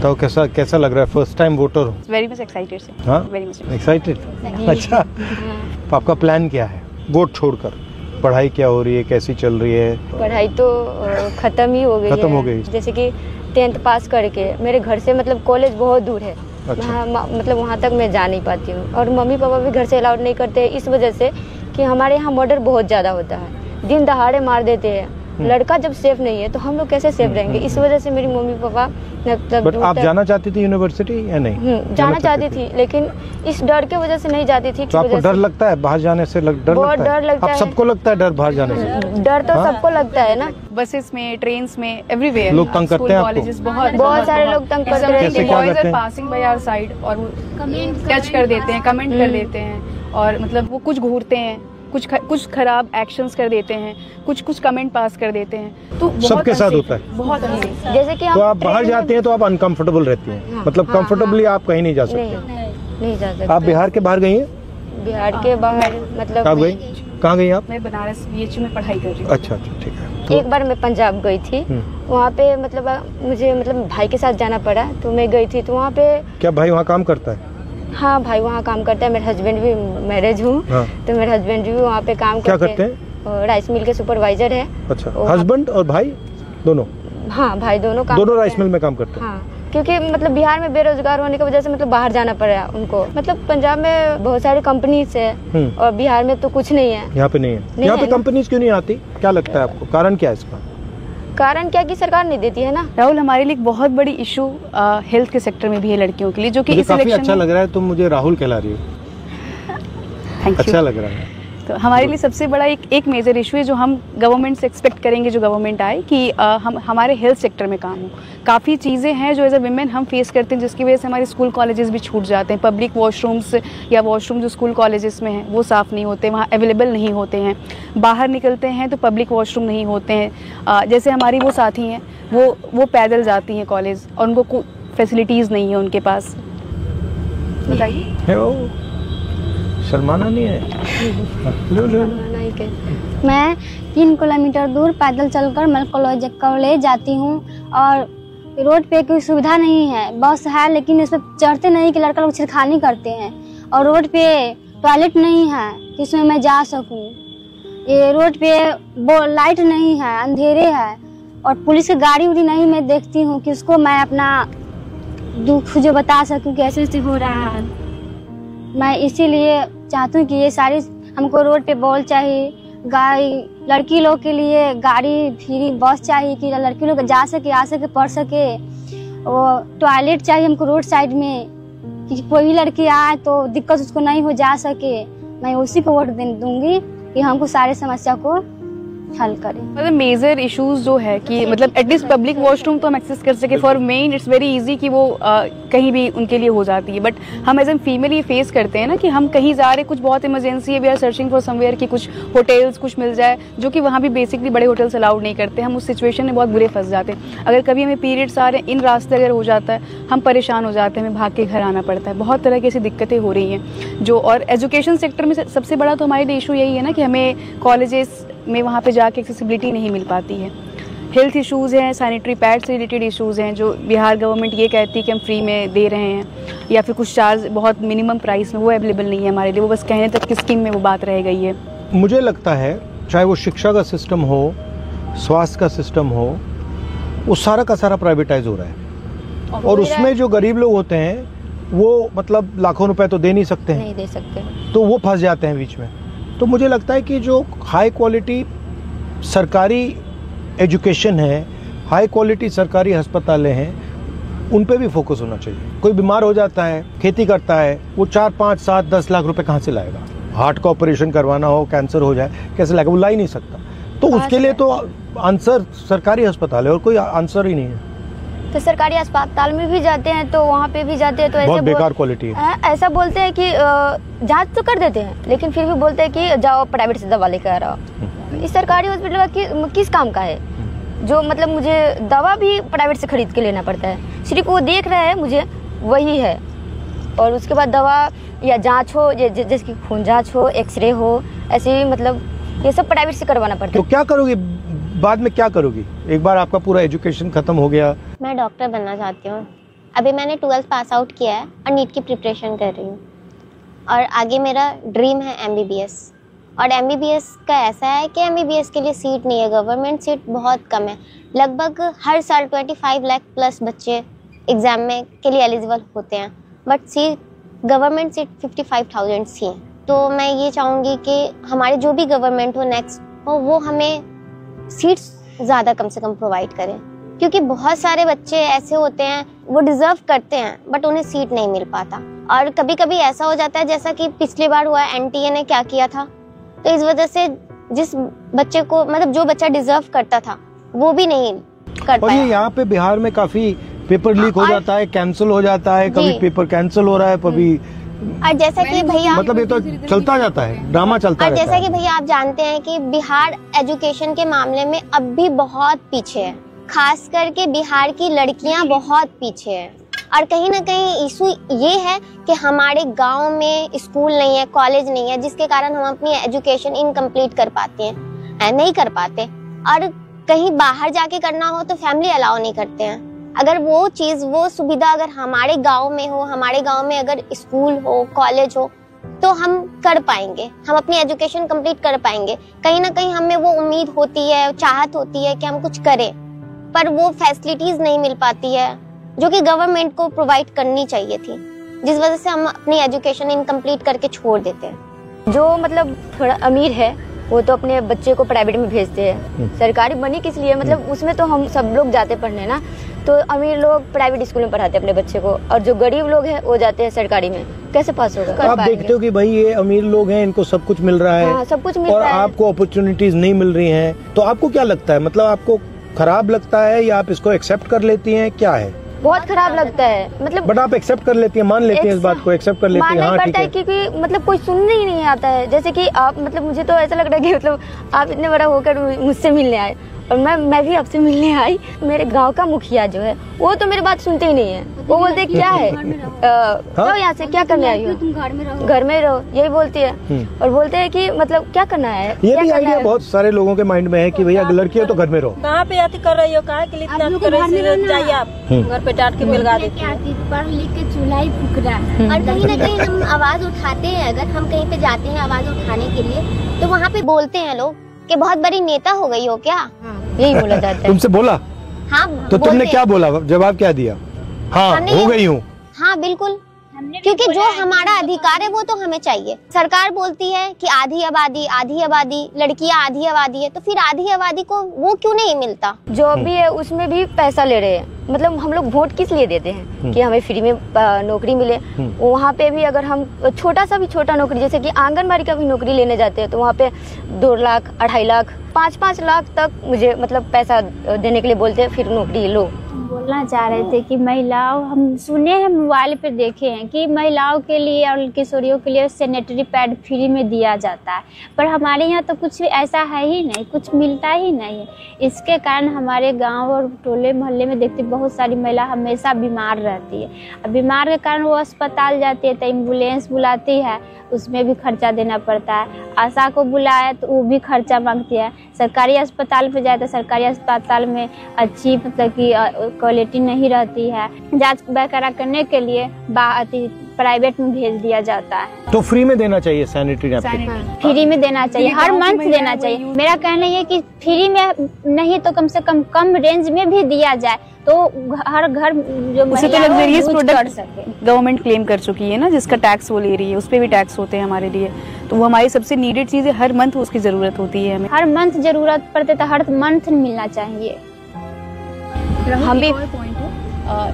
बताओ कैसा कैसा लग रहा है, फर्स्ट टाइम वोटर हो? वेरी मच एक्साइटेड से। हाँ, वेरी मच एक्साइटेड। अच्छा, तो आपका प्लान क्या है वोट छोड़कर? पढ़ाई क्या हो रही है, कैसी चल रही है? पढ़ाई तो खत्म ही हो गई खत्म है। हो गई। जैसे कि 10th पास करके मेरे घर से मतलब कॉलेज बहुत दूर है। अच्छा। मतलब वहाँ तक मैं जा नहीं पाती हूँ, और मम्मी पापा भी घर से अलाउड नहीं करते इस वजह से कि हमारे यहाँ मर्डर बहुत ज़्यादा होता है, दिन दहाड़े मार देते हैं। लड़का जब सेफ नहीं है तो हम लोग कैसे सेफ रहेंगे? इस वजह से मेरी मम्मी पापा मतलब। बट आप जाना चाहती थी यूनिवर्सिटी या नहीं? जाना चाहती थी, लेकिन इस डर के वजह से नहीं जाती थी। तो आपको डर लगता है बाहर जाने से? बहुत डर लगता है। आप सबको लगता है डर बाहर जाने से? डर तो सबको लगता है ना। बसेस में, ट्रेन्स में, एवरीवेयर लोग तंग करते हैं आपको? बहुत सारे लोग तंग करते हैं। Boys are passing by our side और वो टच कर देते हैं, कमेंट कर देते हैं, और मतलब वो कुछ घूरते हैं, कुछ खराब एक्शंस कर देते हैं, कुछ कमेंट पास कर देते हैं। तो सबके साथ होता है। बहुत जैसे कि तो आप बाहर जाती हैं तो आप अनकंफर्टेबल रहती हैं? मतलब कंफर्टेबली आप कहीं नहीं जा सकते? नहीं जा सकते। आप बिहार के बाहर गई हैं? बिहार के बाहर मतलब कहाँ गई आप? मैं बनारस BHU में पढ़ाई कर रही हूँ। अच्छा, ठीक है। एक बार मैं पंजाब गई थी, वहाँ पे मतलब मुझे मतलब भाई के साथ जाना पड़ा, तो मैं गई थी। तो वहाँ पे क्या भाई वहाँ काम करता है? हाँ, भाई वहाँ काम करता है। मेरे हस्बैंड भी मैरिज हूँ। हाँ। तो मेरे हस्बैंड भी वहाँ पे काम क्या करते हैं? राइस मिल के सुपरवाइजर है। अच्छा, हस्बैंड और भाई दोनों? हाँ, भाई दोनों राइस मिल में काम करते हैं। हाँ, क्योंकि मतलब बिहार में बेरोजगार होने की वजह से मतलब बाहर जाना पड़ा उनको। मतलब पंजाब में बहुत सारी कंपनीज है और बिहार में तो कुछ नहीं है। यहाँ पे नहीं है। यहाँ पे कंपनीज क्यों नहीं आती, क्या लगता है आपको? कारण क्या है इसका? कारण क्या कि सरकार नहीं देती है ना। राहुल, हमारे लिए एक बहुत बड़ी इशू हेल्थ के सेक्टर में भी है लड़कियों के लिए, जो कि इस काफी अच्छा लग रहा है, तुम मुझे राहुल कहला रही हो। अच्छा लग रहा है। तो हमारे लिए सबसे बड़ा एक मेजर इशू है जो हम गवर्नमेंट से एक्सपेक्ट करेंगे, जो गवर्नमेंट आए, कि हम हमारे हेल्थ सेक्टर में काम हो। काफ़ी चीज़ें हैं जो एज अ विमेन हम फेस करते हैं, जिसकी वजह से हमारे स्कूल कॉलेजेस भी छूट जाते हैं। पब्लिक वॉशरूम्स या वॉशरूम जो स्कूल कॉलेजेस में हैं वो साफ़ नहीं होते, वहाँ अवेलेबल नहीं होते हैं। बाहर निकलते हैं तो पब्लिक वॉशरूम नहीं होते हैं। जैसे हमारी वो साथी हैं, वो पैदल जाती हैं कॉलेज और उनको कोई फैसिलिटीज़ नहीं है उनके पास। बताइए। शर्माना नहीं है। मैं 3 किलोमीटर दूर पैदल चलकर मैं कॉलेज जाती हूँ, और रोड पे कोई सुविधा नहीं है। बस है लेकिन इस पर चढ़ते नहीं कि लड़का लोग छेड़खानी करते हैं, और रोड पे टॉयलेट नहीं है कि उसमें मैं जा सकूँ। ये रोड पे लाइट नहीं है, अंधेरे है, और पुलिस की गाड़ी उड़ी नहीं मैं देखती हूँ कि उसको मैं अपना दुख जो बता सकूँ कि ऐसे हो रहा है। मैं इसीलिए चाहती हूँ कि ये सारी हमको रोड पे बॉल चाहिए, लड़की लोग के लिए गाड़ी फ्री बस चाहिए कि लड़की लोग जा सके, आ सके, पढ़ सके। और टॉयलेट चाहिए हमको रोड साइड में कि कोई भी लड़की आए तो दिक्कत उसको नहीं हो जा सके। मैं उसी को वोट दूंगी कि हमको सारे समस्या को हल करें। मतलब मेजर इश्यूज जो है कि मतलब एटलीस्ट पब्लिक वॉशरूम तो हम एक्सेस कर सके। For main it's very easy कि वो कहीं भी उनके लिए हो जाती है, बट हम एज एन फीमेल ये फेस करते हैं ना कि हम कहीं जा रहे, कुछ बहुत इमरजेंसी है, we are searching for somewhere कि कुछ होटल्स कुछ मिल जाए, जो कि वहाँ भी बेसिकली बड़े होटल्स अलाउड नहीं करते। हम उस सिचुएशन में बहुत बुरे फंस जाते हैं। अगर कभी हमें पीरियड्स आ रहे हैं, इन रास्ते अगर हो जाता है, हम परेशान हो जाते हैं, हमें भाग के घर आना पड़ता है। बहुत तरह की ऐसी दिक्कतें हो रही हैं जो, और एजुकेशन सेक्टर में सबसे बड़ा तो हमारे लिए इशू यही है ना कि हमें कॉलेजेस में वहाँ पे जाके एक्सेसिबिलिटी नहीं मिल पाती है। हेल्थ इश्यूज़ हैं, सैनिटरी पैड से रिलेटेड इश्यूज़ हैं जो बिहार गवर्नमेंट ये कहती है कि हम फ्री में दे रहे हैं, या फिर कुछ चार्ज बहुत मिनिमम प्राइस में, वो अवेलेबल नहीं है हमारे लिए। वो बस कहने तक की स्कीम में वो बात रह गई है। मुझे लगता है चाहे वो शिक्षा का सिस्टम हो, स्वास्थ्य का सिस्टम हो, वो सारा का सारा प्राइवेटाइज हो रहा है, और उसमें जो गरीब लोग होते हैं वो मतलब लाखों रुपए तो दे नहीं सकते हैं, नहीं दे सकते, तो वो फंस जाते हैं बीच में। तो मुझे लगता है कि जो हाई क्वालिटी सरकारी एजुकेशन है, हाई क्वालिटी सरकारी अस्पतालें हैं, उन पे भी फोकस होना चाहिए। कोई बीमार हो जाता है, खेती करता है, वो 4, 5, 7, 10 लाख रुपए कहाँ से लाएगा? हार्ट का ऑपरेशन करवाना हो, कैंसर हो जाए, कैसे लाएगा? वो ला ही नहीं सकता। तो उसके लिए तो आंसर सरकारी अस्पताल है, और कोई आंसर ही नहीं है। तो सरकारी अस्पताल में भी जाते हैं तो वहाँ पे भी जाते हैं तो बहुत बेकार क्वालिटी है। ऐसा बोलते हैं कि जांच तो कर देते हैं, लेकिन फिर भी बोलते हैं कि जाओ प्राइवेट से दवा लेकर आओ। इस सरकारी हॉस्पिटल किस काम का है? जो मतलब मुझे दवा भी प्राइवेट से खरीद के लेना पड़ता है, सिर्फ वो देख रहे हैं मुझे वही है, और उसके बाद दवा या जांच हो, जैसे कि खून जांच हो, एक्सरे हो, ऐसे मतलब ये सब प्राइवेट से करवाना पड़ता है। तो क्या करोगी बाद में, क्या करोगी एक बार आपका पूरा एजुकेशन खत्म हो गया? मैं डॉक्टर बनना चाहती हूँ। अभी मैंने 12th पास आउट किया है और नीट की प्रिपरेशन कर रही हूँ और आगे मेरा ड्रीम है MBBS। और MBBS का ऐसा है कि MBBS के लिए सीट नहीं है, गवर्नमेंट सीट बहुत कम है। लगभग हर साल 25 लाख प्लस बच्चे एग्ज़ाम में के लिए एलिजिबल होते हैं, बट गवर्नमेंट सीट 55,000 सी है। तो मैं ये चाहूँगी कि हमारे जो भी गवर्नमेंट हो नेक्स्ट हो वो हमें सीट्स ज़्यादा कम से कम प्रोवाइड करें, क्योंकि बहुत सारे बच्चे ऐसे होते हैं वो डिज़र्व करते हैं बट उन्हें सीट नहीं मिल पाता। और कभी कभी ऐसा हो जाता है जैसा कि पिछली बार हुआ, NTA ने क्या किया था, तो इस वजह से जिस बच्चे को मतलब जो बच्चा डिजर्व करता था वो भी नहीं कर पाया। और ये यहाँ पे बिहार में काफी पेपर लीक हो जाता है, कैंसिल हो जाता है, कभी पेपर कैंसिल हो रहा है, कभी और जैसा कि भैया मतलब ये तो चलता जाता है, ड्रामा चलता और रहता जैसा है। कि भैया आप जानते हैं कि बिहार एजुकेशन के मामले में अब भी बहुत पीछे है, खास करके बिहार की लड़कियां बहुत पीछे है। और कहीं ना कहीं इशू ये है कि हमारे गांव में स्कूल नहीं है, कॉलेज नहीं है, जिसके कारण हम अपनी एजुकेशन इनकम्प्लीट कर पाते हैं, नहीं कर पाते। और कहीं बाहर जाके करना हो तो फैमिली अलाउ नहीं करते हैं। अगर वो चीज़ वो सुविधा अगर हमारे गांव में हो, हमारे गांव में अगर स्कूल हो, कॉलेज हो, तो हम कर पाएंगे, हम अपनी एजुकेशन कंप्लीट कर पाएंगे। कहीं ना कहीं हमें वो उम्मीद होती है, चाहत होती है कि हम कुछ करें, पर वो फैसिलिटीज नहीं मिल पाती है जो कि गवर्नमेंट को प्रोवाइड करनी चाहिए थी, जिस वजह से हम अपनी एजुकेशन इनकम्प्लीट करके छोड़ देते हैं। जो मतलब थोड़ा अमीर है वो तो अपने बच्चे को प्राइवेट में भेजते हैं, सरकारी बनी किस लिए, मतलब उसमें तो हम सब लोग जाते पढ़ने ना, तो अमीर लोग प्राइवेट स्कूल में पढ़ाते हैं अपने बच्चे को, और जो गरीब लोग हैं वो जाते हैं सरकारी में। कैसे पास होगा? आप देखते हो कि भाई ये अमीर लोग हैं, इनको सब कुछ मिल रहा है, हाँ, सब कुछ मिल और रहा है। आपको अपॉर्चुनिटीज नहीं मिल रही हैं, तो आपको क्या लगता है, मतलब आपको खराब लगता है या आप इसको एक्सेप्ट कर लेती हैं, क्या है? बहुत खराब लगता है, मतलब बट आप एक्सेप्ट कर लेती हैं, मान लेती हैं इस बात को, एक्सेप्ट कर लेती हैं, हाँ ठीक है। क्योंकि मतलब कोई सुनने ही नहीं आता है। जैसे कि आप मतलब मुझे तो ऐसा लग रहा है कि मतलब आप इतने बड़ा होकर मुझसे मिलने आए और मैं भी आपसे मिलने आई। मेरे गांव का मुखिया जो है वो तो मेरी बात सुनते ही नहीं है, वो बोलते क्या है तो यहाँ से क्या करने आई हो, तुम घर में रहो, यही बोलती है। और बोलते हैं कि मतलब क्या करना है, ये भी आइडिया बहुत सारे लोगों के माइंड में है कि भैया लड़की है तो घर में रहो। कहाँ पे आती कर रही हो, कहाँ के लिए इतना कर रही हो, जाइए आप घर पे डांट के मिलगा देती है। पढ़ लिख के चूल्हा ही फूक रहा है। और कहीं ना कहीं हम आवाज उठाते हैं, अगर हम कहीं पे जाते हैं आवाज उठाने के लिए, तो वहाँ पे बोलते हैं लोग कि बहुत बड़ी नेता हो गई हो क्या, यही बोला जाता है। तुमसे बोला? हाँ तो तुमने क्या बोला, जवाब क्या दिया? हाँ हो गई हूँ। हाँ बिल्कुल, क्योंकि जो हमारा अधिकार है वो तो हमें चाहिए। सरकार बोलती है कि आधी आबादी लड़कियां आधी आबादी है, तो फिर आधी आबादी को वो क्यों नहीं मिलता? जो भी है उसमें भी पैसा ले रहे हैं। मतलब हम लोग वोट किस लिए देते हैं कि हमें फ्री में नौकरी मिले। वहाँ पे भी अगर हम छोटा सा भी छोटा नौकरी, जैसे कि आंगनबाड़ी का भी नौकरी लेने जाते हैं, तो वहाँ पे 2 लाख 2.5 लाख 5-5 लाख तक मुझे मतलब पैसा देने के लिए बोलते हैं, फिर नौकरी लो। बोलना चाह रहे थे कि महिलाओं, हम सुने हैं, मोबाइल पर देखे हैं कि महिलाओं के लिए और किशोरियों के लिए सैनिटरी पैड फ्री में दिया जाता है, पर हमारे यहाँ तो कुछ ऐसा है ही नहीं, कुछ मिलता ही नहीं है। इसके कारण हमारे गांव और टोले मोहल्ले में देखते बहुत सारी महिला हमेशा बीमार रहती है। अब बीमार के कारण वो अस्पताल जाती है तो एम्बुलेंस बुलाती है, उसमें भी खर्चा देना पड़ता है। आशा को बुलाया तो वो भी खर्चा मांगती है। सरकारी अस्पताल पे जाए तो सरकारी अस्पताल में अच्छी मतलब कि क्वालिटी नहीं रहती है। जांच वगैरह करने के लिए प्राइवेट में भेज दिया जाता है। तो फ्री में देना चाहिए सैनिटरी नैपकिन, फ्री में देना चाहिए, हर मंथ देना चाहिए। मेरा कहना ये कि फ्री में नहीं तो कम से कम रेंज में भी दिया जाए, तो हर घर जो उसे तो लग्जरियस प्रोडक्ट गवर्नमेंट क्लेम कर चुकी है ना, जिसका टैक्स वो ले रही है, उस पर भी टैक्स होते हैं हमारे लिए, तो वो हमारी सबसे नीडेड चीज है। हर मंथ उसकी जरूरत होती है हमें, हर मंथ जरूरत पड़ते तो हर मंथ मिलना चाहिए। हम भी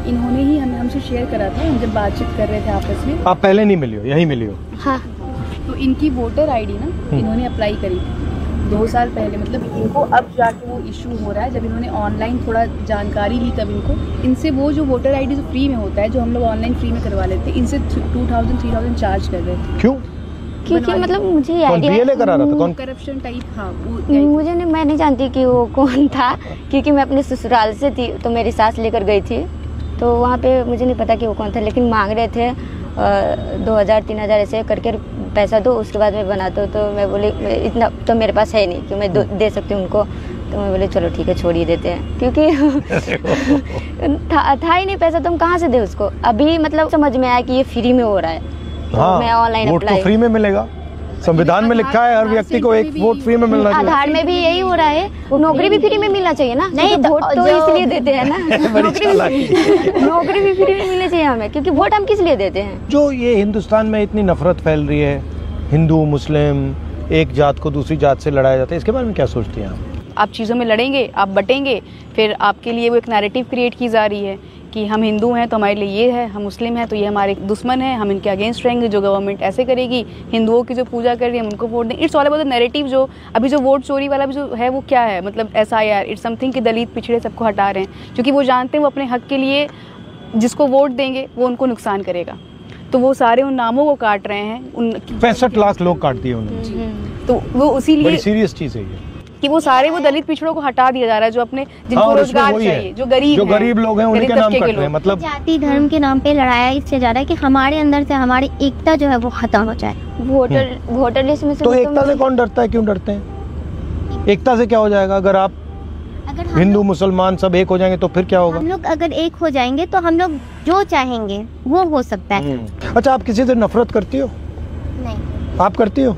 इन्होंने ही हमसे शेयर करा था, हम जब बातचीत कर रहे थे आपस में। आप पहले नहीं मिली हो, यहीं मिली हो? हाँ। तो इनकी वोटर आईडी ना इन्होंने अप्लाई करी थी 2 साल पहले, मतलब इनको अब जाके वो इशू हो रहा है। जब इन्होंने ऑनलाइन थोड़ा जानकारी ली तब इनसे वो जो वोटर आईडी जो फ्री में होता है, जो हम लोग ऑनलाइन फ्री में करवा लेते हैं, इनसे 2000-3000 चार्ज कर रहे थे। क्यों? क्योंकि मतलब मुझे आइडिया करा रहा था, कौन करप्शन टाइप? हाँ मुझे नहीं, मैं नहीं जानती कि वो कौन था, क्योंकि मैं अपने ससुराल से थी तो मेरी सास लेकर गई थी, तो वहाँ पे मुझे नहीं पता कि वो कौन था, लेकिन मांग रहे थे 2000-3000 ऐसे करके पैसा दो, उसके बाद मैं बना दो। तो मैं बोली इतना तो मेरे पास है नहीं कि मैं दे सकती हूँ उनको, तो मैं बोले चलो ठीक है छोड़ ही देते हैं, क्योंकि था ही नहीं पैसा, तो हम कहाँ से दे उसको। अभी मतलब समझ में आया कि ये फ्री में हो रहा है, तो मैं ऑनलाइन वोट तो अप्लाई। फ्री में मिलेगा, संविधान में लिखा है हर व्यक्ति को एक वोट फ्री में मिलना चाहिए। आधार में भी यही हो रहा है, नौकरी भी फ्री में मिलना चाहिए ना। नहीं तो वोट तो इसलिए देते हैं ना, नौकरी भी फ्री में मिलनी चाहिए हमें, क्योंकि वोट हम किस लिए देते हैं। जो ये हिंदुस्तान में इतनी नफरत फैल रही है, हिंदू मुस्लिम, एक जात को दूसरी जात से लड़ाया जाता है, इसके बारे में क्या सोचती हैं आप चीज़ों में लड़ेंगे, आप बटेंगे, फिर आपके लिए वो एक नैरेटिव क्रिएट की जा रही है कि हम हिंदू हैं तो हमारे लिए ये है, हम मुस्लिम हैं तो ये हमारे दुश्मन हैं, हम इनके अगेंस्ट रहेंगे, जो गवर्नमेंट ऐसे करेगी, हिंदुओं की जो पूजा कर रही है हम उनको वोट दें। It's all about the narrative. जो अभी जो वोट चोरी वाला भी जो है वो क्या है, मतलब SIR, इट्स समथिंग कि दलित पिछड़े सबको हटा रहे हैं, क्योंकि वो जानते हैं वो अपने हक के लिए जिसको वोट देंगे वो उनको नुकसान करेगा, तो वो सारे उन नामों को काट रहे हैं। 65 लाख लोग काट दिए उन्होंने, तो वो इसीलिए बड़ी सीरियस चीज है ये कि वो सारे वो दलित पिछड़ों को हटा दिया जा रहा है, जो अपने जिनको और उसमें रोजगार वही है, चाहिए, जो गरीब लोग हैं उनके नाम कट रहे हैं। मतलब जाति धर्म के नाम पे लड़ाया इससे जा रहा है कि हमारे अंदर से हमारी एकता जो है वो खत्म हो जाए। वोटर लिस्ट में से तो एकता से कौन डरता है, क्यों डरते हैं? एकता से क्या हो जाएगा? अगर आप अगर हिंदू मुसलमान सब एक हो जाएंगे तो फिर क्या होगा? हम लोग अगर एक हो जाएंगे तो हम लोग जो चाहेंगे वो हो सकता है। अच्छा, आप किसी से नफरत करती हो? नहीं। आप करती हो?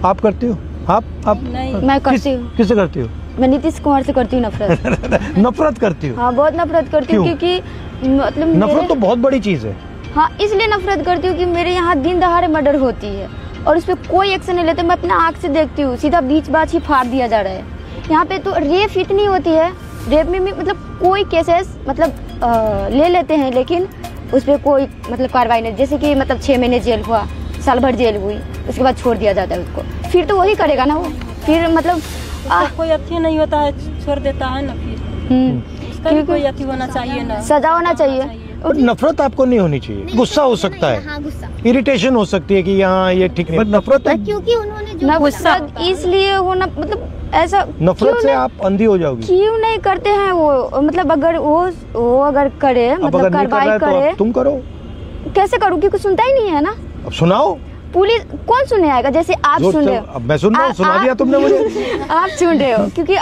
आप करती हो? आप नहीं। मैं करती हूँ। किससे करती हो? मैं नीतीश कुमार से करती हूँ नफरत। नफरत करती हो? हाँ, बहुत नफरत करती हूँ, क्योंकि मतलब नफरत तो बहुत बड़ी चीज है। हाँ, इसलिए नफरत करती हूँ कि मेरे यहाँ दिन दहाड़े मर्डर होती है और उस पर कोई एक्शन नहीं लेते। मैं अपना आँख से देखती हूँ, सीधा बीच बाच ही फाड़ दिया जा रहा है। यहाँ पे तो रेप इतनी होती है, रेप में भी मतलब कोई केसेस मतलब ले लेते हैं, लेकिन उस पर कोई मतलब कार्रवाई नहीं। जैसे कि मतलब 6 महीने जेल हुआ, साल भर जेल हुई, उसके बाद छोड़ दिया जाता है उसको, फिर तो वही करेगा ना वो, फिर मतलब कोई अथी नहीं होता है, छोड़ देता है ना, फिर उसका भी कोई अथी होना चाहिए ना, सजा होना चाहिए। और नफरत आपको नहीं होनी चाहिए, गुस्सा हो सकता है, हाँ, गुस्सा। इरिटेशन हो सकती है कि यहाँ ये ठीक नहीं, नफरत क्योंकि उन्होंने जो ना गुस्सा इसलिए होना, मतलब ऐसा नफरत से आप अंधी हो जाओगी। क्यों नहीं करते हैं वो, मतलब अगर वो अगर करे, अब मतलब अगर नहीं कर रहा कार्रवाई है तो करे, अब तुम करो। कैसे करूँ, क्योंकि सुनता ही नहीं है ना। अब सुनाओ। पुलिस कौन सुने आएगा? जैसे आप सुन रहे हो, अब मैं सुन रहा हूँ, सुना दिया तुमने मुझे। आप सुन रहे हो, क्योंकि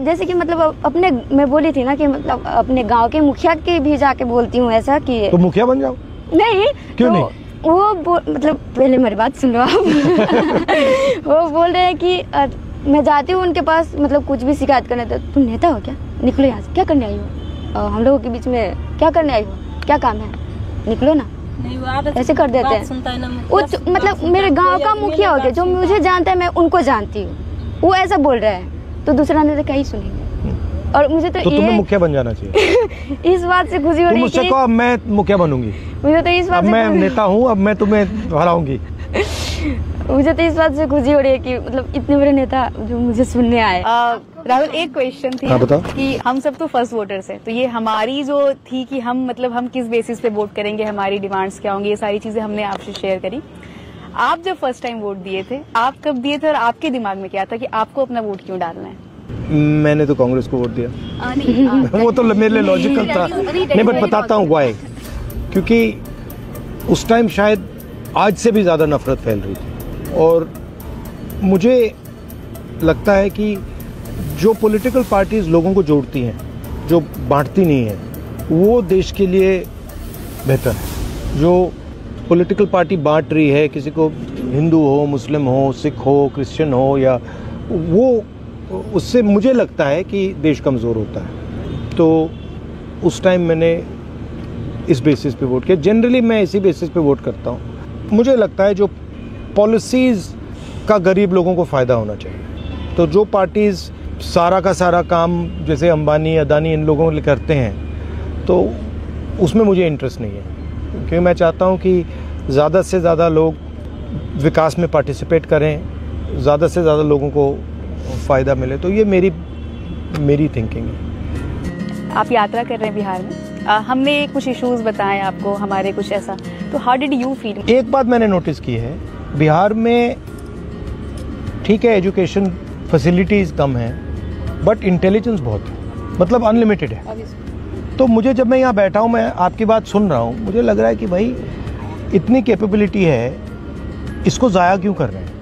जैसे कि मतलब अपने मैं बोली थी ना कि मतलब अपने गांव के मुखिया के भी जाके बोलती हूँ ऐसा कि तो मुखिया बन जाओ। नहीं, क्यों तो नहीं? वो मतलब पहले मेरी बात सुन लो आप। वो बोल रहे हैं कि मैं जाती हूँ उनके पास, मतलब कुछ भी शिकायत करने, तो तुम नेता हो क्या, निकलो यहाँ से, क्या करने आई हो, हम लोगों के बीच में क्या करने आई हो, क्या काम है, निकलो ना। नहीं, ऐसे कर देते हैं। सुनता है ना, वो मतलब मेरे गांव का मुखिया हो गया, जो मुझे जानता है मैं उनको जानती हूँ, वो ऐसा बोल रहा है, तो दूसरा ने तो क्या ही सुनेंगे। और मुझे तो तुम्हें ये मुखिया बन जाना चाहिए। इस बात से खुशी हो तुम रही मुझसे है कहो अब मैं मुखिया बनूंगी, मुझे तो इस बात अब से मैं नेता हूँ, अब मैं तुम्हें हराऊंगी। मुझे तो इस बात से खुशी हो रही है कि मतलब इतने बड़े नेता जो मुझे सुनने आए। राहुल, एक क्वेश्चन थी हाँ, बताओ। कि हम सब तो फर्स्ट वोटर्स हैं, तो ये हमारी जो थी कि हम मतलब हम किस बेसिस पे वोट करेंगे, हमारी डिमांड्स क्या होंगी, ये सारी चीजें हमने आपसे शेयर करी। आप जब फर्स्ट टाइम वोट दिए थे, आप कब दिए थे और आपके दिमाग में क्या था कि आपको अपना वोट क्यों डालना है? मैंने तो कांग्रेस को वोट दिया। वो तो मेरे लिए लॉजिकल था। नहीं, बट बताता हूँ व्हाई। क्योंकि उस टाइम शायद आज से भी ज़्यादा नफरत फैल रही थी, और मुझे लगता है कि जो पॉलिटिकल पार्टीज लोगों को जोड़ती हैं, जो बांटती नहीं है, वो देश के लिए बेहतर है। जो पॉलिटिकल पार्टी बांट रही है, किसी को हिंदू हो, मुस्लिम हो, सिख हो, क्रिश्चियन हो, या वो, उससे मुझे लगता है कि देश कमज़ोर होता है। तो उस टाइम मैंने इस बेसिस पे वोट किया। जनरली मैं इसी बेसिस पे वोट करता हूँ। मुझे लगता है जो पॉलिसीज़ का गरीब लोगों को फ़ायदा होना चाहिए। तो जो पार्टीज़ सारा का सारा काम जैसे अंबानी, अदानी, इन लोगों के करते हैं, तो उसमें मुझे इंटरेस्ट नहीं है, क्योंकि मैं चाहता हूँ कि ज़्यादा से ज़्यादा लोग विकास में पार्टिसिपेट करें, ज़्यादा से ज़्यादा लोगों को फ़ायदा मिले। तो ये मेरी थिंकिंग है। आप यात्रा कर रहे हैं बिहार में, हमने कुछ इश्यूज बताए आपको, हमारे कुछ ऐसा, तो हाउ डिड यू फील? एक बात मैंने नोटिस की है, बिहार में ठीक है एजुकेशन फैसिलिटीज़ कम हैं, बट इंटेलिजेंस बहुत है, मतलब अनलिमिटेड है। तो मुझे जब मैं यहाँ बैठा हूँ, मैं आपकी बात सुन रहा हूँ, मुझे लग रहा है कि भाई इतनी कैपेबिलिटी है, इसको ज़ाया क्यों कर रहे हैं?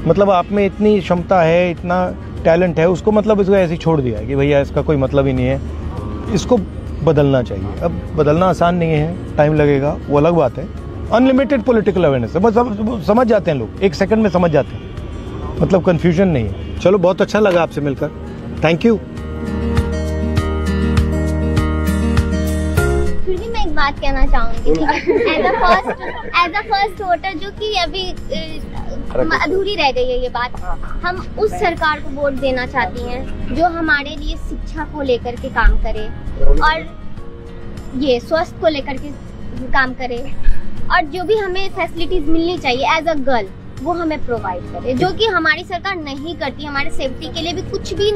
मतलब आप में इतनी क्षमता है, इतना टैलेंट है उसको मतलब इसको ऐसे ही छोड़ दिया है कि भैया इसका कोई मतलब ही नहीं है, इसको बदलना चाहिए। अब बदलना आसान नहीं है, टाइम लगेगा, वो अलग बात है। अनलिमिटेड पॉलिटिकल अवेयरनेस है, बस समझ जाते हैं लोग, 1 सेकंड में समझ जाते हैं, मतलब कन्फ्यूजन नहीं है। चलो बहुत अच्छा लगा आपसे मिलकर, थैंक यू। फिर भी मैं एक बात कहना चाहूंगी, एज अ फर्स्ट वोटर जो कि अभी अधूरी रह गई है ये बात, हम उस सरकार को वोट देना चाहती हैं जो हमारे लिए शिक्षा को लेकर के काम करे और ये स्वास्थ्य को लेकर के काम करे और जो भी हमें फैसिलिटीज मिलनी चाहिए एज अ गर्ल वो हमें प्रोवाइड करे, जो कि हमारी सरकार नहीं करती। हमारे सेफ्टी के लिए भी कुछ भी